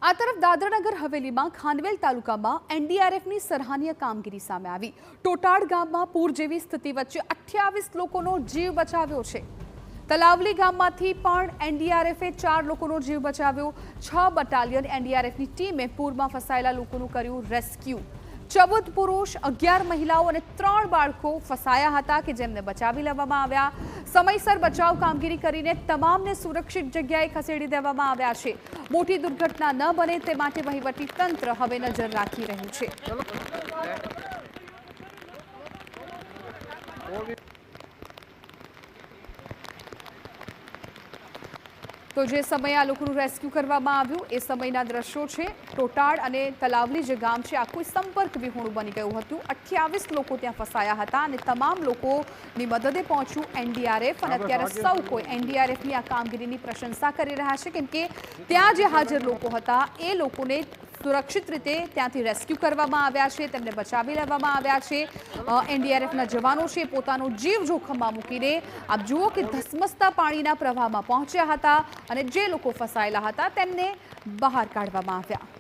આ તરફ દાદરાનગર હવેલીમાં ખાનવેલ તાલુકામાં એનડીઆરએફની સરાહનીય કામગીરી સામે આવી। ટોટાડ ગામમાં પૂર જેવી સ્થિતિ વચ્ચે 28 લોકોનો જીવ બચાવ્યો છે। તલાવલી ગામમાંથી પણ એનડીઆરએફે 4 લોકોનો જીવ બચાવ્યો। 6 બટાલિયન એનડીઆરએફની ટીમે પૂરમાં ફસાયેલા લોકોનું કર્યું રેસ્ક્યુ। 14 પુરુષ, 11 મહિલાઓ અને 3 બાળકો ફસાયા હતા કે જેમને બચાવી લેવામાં આવ્યા। સમયસર બચાવ કામગીરી કરીને તમામને સુરક્ષિત જગ્યાએ ખસેડી દેવામાં આવ્યા છે। મોટી દુર્ઘટના ન બને તે માટે વહીવટી તંત્ર હવે નજર રાખી રહ્યું છે। તો જે સમયે આ લોકોનું રેસ્ક્યુ કરવામાં આવ્યું એ સમયના દ્રશ્યો છે। ટોટાડ અને તલાવલી જે ગામ છે આખું સંપર્ક વિહોણું બની ગયું હતું। 28 લોકો ત્યાં ફસાયા હતા અને તમામ લોકોની મદદે પહોંચ્યું એનડીઆરએફ અને અત્યારે સૌ કોઈ એનડીઆરએફની આ કામગીરીની પ્રશંસા કરી રહ્યા છે કેમ કે ત્યાં જે હાજર લોકો હતા એ લોકોને સુરક્ષિત રીતે ત્યાંથી રેસ્ક્યુ કરવામાં આવ્યા છે, તેમને બચાવી લેવામાં આવ્યા છે। એનડીઆરએફના જવાનો છે પોતાનો જીવ જોખમમાં મૂકીને આપ જુઓ કે ધસમસતા પાણીના પ્રવાહમાં પહોંચ્યા હતા અને જે લોકો ફસાયેલા હતા તેમને બહાર કાઢવામાં આવ્યા।